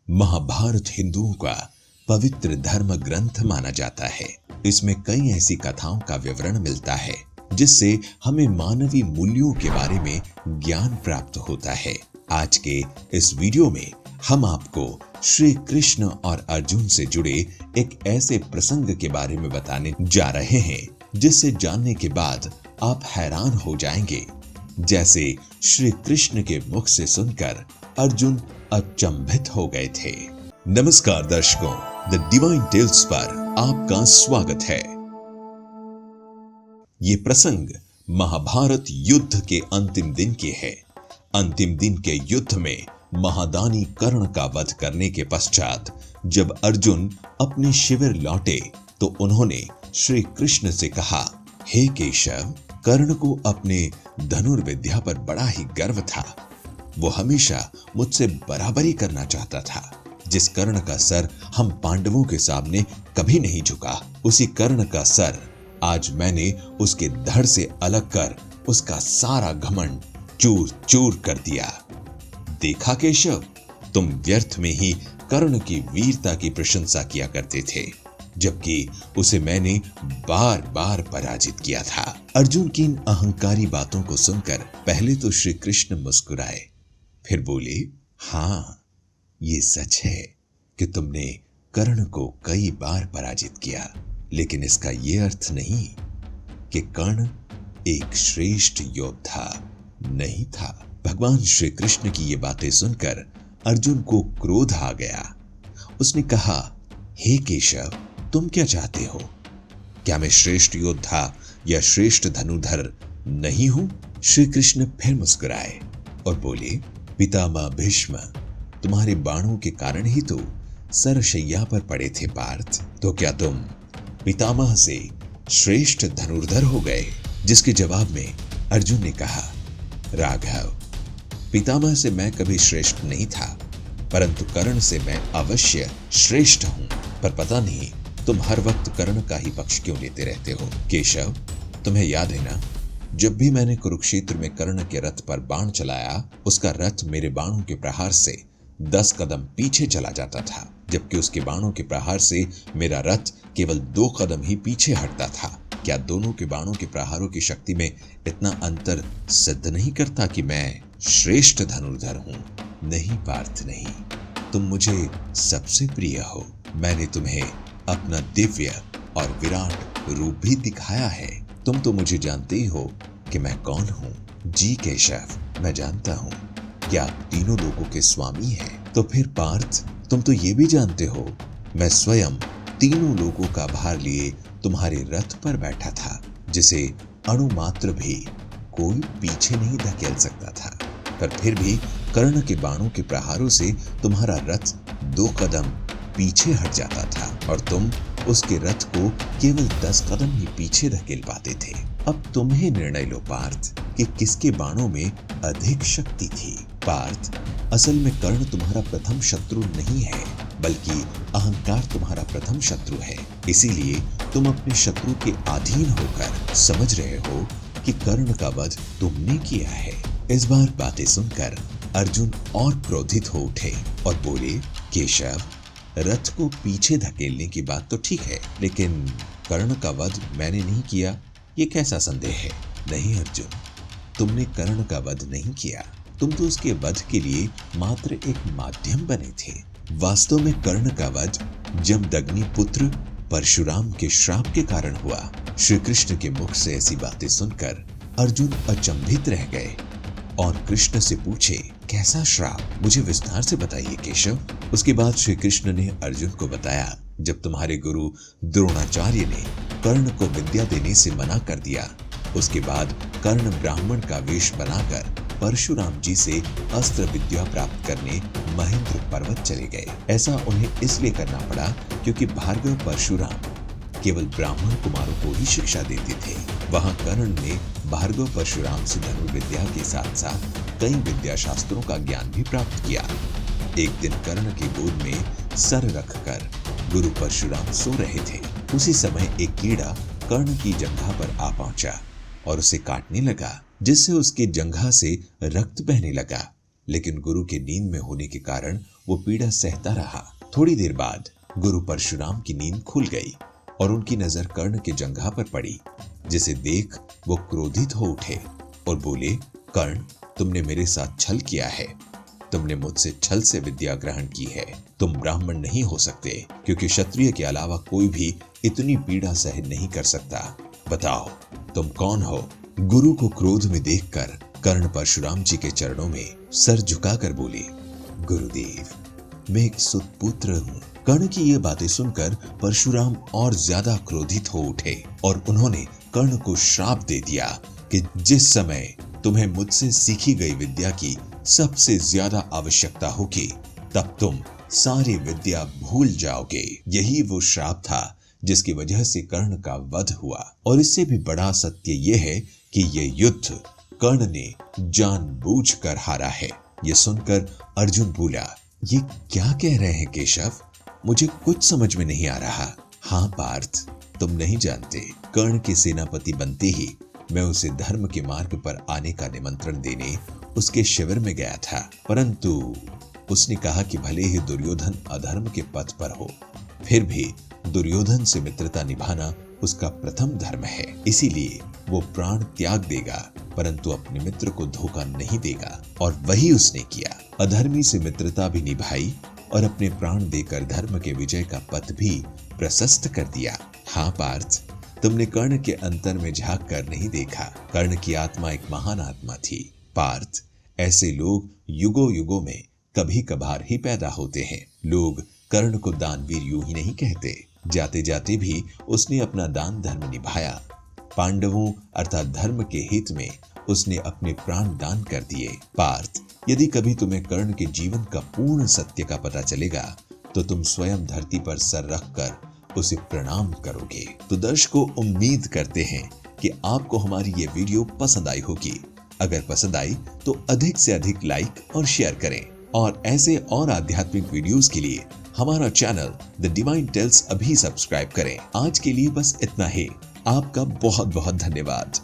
महाभारत हिंदुओं का पवित्र धर्म ग्रंथ माना जाता है। इसमें कई ऐसी कथाओं का विवरण मिलता है जिससे हमें मानवीय मूल्यों के बारे में ज्ञान प्राप्त होता है। आज के इस वीडियो में हम आपको श्री कृष्ण और अर्जुन से जुड़े एक ऐसे प्रसंग के बारे में बताने जा रहे हैं जिससे जानने के बाद आप हैरान हो जाएंगे। जैसे श्री कृष्ण के मुख से सुनकर अर्जुन अचंभित हो गए थे। नमस्कार दर्शकों, द डिवाइन टेल्स पर आपका स्वागत है। ये प्रसंग महाभारत युद्ध के अंतिम दिन के है। अंतिम दिन के युद्ध में महादानी कर्ण का वध करने के पश्चात जब अर्जुन अपने शिविर लौटे तो उन्होंने श्री कृष्ण से कहा, हे केशव, कर्ण को अपने धनुर्विद्या पर बड़ा ही गर्व था। वो हमेशा मुझसे बराबरी करना चाहता था। जिस कर्ण का सर हम पांडवों के सामने कभी नहीं झुका, उसी कर्ण का सर आज मैंने उसके धड़ से अलग कर उसका सारा घमंड चूर चूर कर दिया। देखा केशव, तुम व्यर्थ में ही कर्ण की वीरता की प्रशंसा किया करते थे, जबकि उसे मैंने बार बार पराजित किया था। अर्जुन की इन अहंकारी बातों को सुनकर पहले तो श्री कृष्ण मुस्कुराए, फिर बोले, हाँ, ये सच है कि तुमने कर्ण को कई बार पराजित किया, लेकिन इसका ये अर्थ नहीं कि कर्ण एक श्रेष्ठ योद्धा नहीं था। भगवान श्री कृष्ण की ये बातें सुनकर अर्जुन को क्रोध आ गया। उसने कहा, हे केशव, तुम क्या चाहते हो? क्या मैं श्रेष्ठ योद्धा या श्रेष्ठ धनुर्धर नहीं हूं? श्री कृष्ण फिर मुस्कुराए और बोले, पितामह भीष्म, तुम्हारे बाणों के कारण ही तो सरशैया पर पड़े थे पार्थ। तो क्या तुम पितामह से श्रेष्ठ धनुर्धर हो गए? जिसके जवाब में अर्जुन ने कहा, राघव, पितामह से मैं कभी श्रेष्ठ नहीं था, परंतु कर्ण से मैं अवश्य श्रेष्ठ हूं। पर पता नहीं तुम हर वक्त कर्ण का ही पक्ष क्यों लेते रहते हो? केशव, तुम्हें याद है ना, जब भी मैंने कुरुक्षेत्र में कर्ण के रथ पर बाण चलाया, उसका रथ मेरे बाणों के प्रहार से 10 कदम पीछे चला जाता था, जबकि उसके बाणों के प्रहार से मेरा रथ केवल 2 कदम ही पीछे हटता था। क्या दोनों के बाणों के प्रहारों की शक्ति में इतना अंतर सिद्ध नहीं करता कि मैं श्रेष्ठ धनुर्धर हूं? नहीं पार्थ, नहीं, तुम मुझे सबसे प्रिय हो। मैंने तुम्हें अपना दिव्य और विराट रूप भी दिखाया है। तुम तो मुझे जानते ही हो कि मैं कौन हूं। जी केशव, मैं जानता हूं कि आप तीनों लोगों के स्वामी हैं। तो फिर पार्थ, तुम तो ये भी जानते हो मैं स्वयं तीनों लोगों का भार लिए तुम्हारे रथ पर बैठा था, जिसे अणु मात्र भी कोई पीछे नहीं धकेल सकता था। पर फिर भी कर्ण के बाणों के प्रहारों से तुम्हारा रथ 2 कदम पीछे हट जाता था और तुम उसके रथ को केवल 10 कदम ही पीछे धकेल पाते थे। अब तुम ही निर्णय लो पार्थ कि किसके बाणों में अधिक शक्ति थी। पार्थ, असल में कर्ण तुम्हारा प्रथम शत्रु नहीं है, बल्कि अहंकार तुम्हारा प्रथम शत्रु है। इसीलिए तुम अपने शत्रु के अधीन होकर समझ रहे हो कि कर्ण का वध तुमने किया है। इस बार बातें सुनकर अर्जुन और क्रोधित हो उठे और बोले, केशव, रथ को पीछे धकेलने की बात तो ठीक है, लेकिन कर्ण का वध मैंने नहीं किया, ये कैसा संदेह है? नहीं अर्जुन, तुमने कर्ण का वध नहीं किया। तुम तो उसके वध के लिए मात्र एक माध्यम बने थे। वास्तव में कर्ण का वध जमदग्नि पुत्र परशुराम के श्राप के कारण हुआ। श्री कृष्ण के मुख से ऐसी बातें सुनकर अर्जुन अचंभित रह गए और कृष्ण से पूछे, कैसा श्राप? मुझे विस्तार से बताइए केशव। उसके बाद श्री कृष्ण ने अर्जुन को बताया, जब तुम्हारे गुरु द्रोणाचार्य ने कर्ण को विद्या देने से मना कर दिया, उसके बाद कर्ण ब्राह्मण का वेश बनाकर परशुराम जी से अस्त्र विद्या प्राप्त करने महेंद्र पर्वत चले गए। ऐसा उन्हें इसलिए करना पड़ा क्योंकि भार्गव परशुराम केवल ब्राह्मण कुमारों को ही शिक्षा देते थे। वहां कर्ण ने भार्गव परशुराम से धनुर्विद्या के साथ साथ कई विद्या शास्त्रों का ज्ञान भी प्राप्त किया। एक दिन कर्ण की गोद में सर रखकर गुरु परशुराम सो रहे थे। उसी समय एक कीड़ा कर्ण की जंघा पर आ पहुंचा और उसे काटने लगा, जिससे उसके जंघा से रक्त बहने लगा। लेकिन गुरु के नींद में होने के कारण वो पीड़ा सहता रहा। थोड़ी देर बाद गुरु परशुराम की नींद खुल गई और उनकी नजर कर्ण के जंघा पर पड़ी, जिसे देख वो क्रोधित हो उठे और बोले, कर्ण, तुमने मेरे साथ छल किया है। तुमने मुझसे छल से विद्या ग्रहण की है। तुम ब्राह्मण नहीं हो सकते, क्योंकि क्षत्रिय के अलावा कोई भी इतनी पीड़ा सहन नहीं कर सकता। बताओ, तुम कौन हो? गुरु को क्रोध में देखकर कर्ण परशुराम जी के चरणों में सर झुकाकर बोले, गुरुदेव, मैं एक सुतपुत्र हूँ। कर्ण की ये बातें सुनकर परशुराम और ज्यादा क्रोधित हो उठे और उन्होंने कर्ण को श्राप दे दिया कि जिस समय तुम्हें मुझसे सीखी गई विद्या की सबसे ज्यादा आवश्यकता होगी, तब तुम सारी विद्या भूल जाओगे। यही वो श्राप था जिसकी वजह से कर्ण का वध हुआ। और इससे भी बड़ा सत्य यह है कि यह युद्ध कर्ण ने जानबूझकर हारा है। यह सुनकर अर्जुन बोला, ये क्या कह रहे हैं केशव? मुझे कुछ समझ में नहीं आ रहा। हाँ पार्थ, तुम नहीं जानते, कर्ण के सेनापति बनते ही मैं उसे धर्म के मार्ग पर आने का निमंत्रण देने उसके शिविर में गया था, परंतु उसने कहा कि भले ही दुर्योधन अधर्म के पथ पर हो, फिर भी दुर्योधन से मित्रता निभाना उसका प्रथम धर्म है। इसीलिए वो प्राण त्याग देगा, परंतु अपने मित्र को धोखा नहीं देगा। और वही उसने किया। अधर्मी से मित्रता भी निभाई और अपने प्राण देकर धर्म के विजय का पथ भी प्रशस्त कर दिया। हाँ पार्थ, तुमने कर्ण के अंतर में झांक कर नहीं देखा। कर्ण की आत्मा एक महान आत्मा थी। पार्थ, ऐसे लोग युगों युगों में कभी कभार ही पैदा होते हैं। लोग कर्ण को दानवीर यूं ही नहीं कहते। जाते जाते भी उसने अपना दान धर्म निभाया। पांडवों अर्थात धर्म के हित में उसने अपने प्राण दान कर दिए। पार्थ, यदि कभी तुम्हें कर्ण के जीवन का पूर्ण सत्य का पता चलेगा तो तुम स्वयं धरती पर सर रखकर उसे प्रणाम करोगे। तो दर्शकों, उम्मीद करते हैं कि आपको हमारी ये वीडियो पसंद आई होगी। अगर पसंद आई तो अधिक से अधिक लाइक और शेयर करें और ऐसे और आध्यात्मिक वीडियोस के लिए हमारा चैनल द डिवाइन टेल्स अभी सब्सक्राइब करें। आज के लिए बस इतना ही। आपका बहुत बहुत धन्यवाद।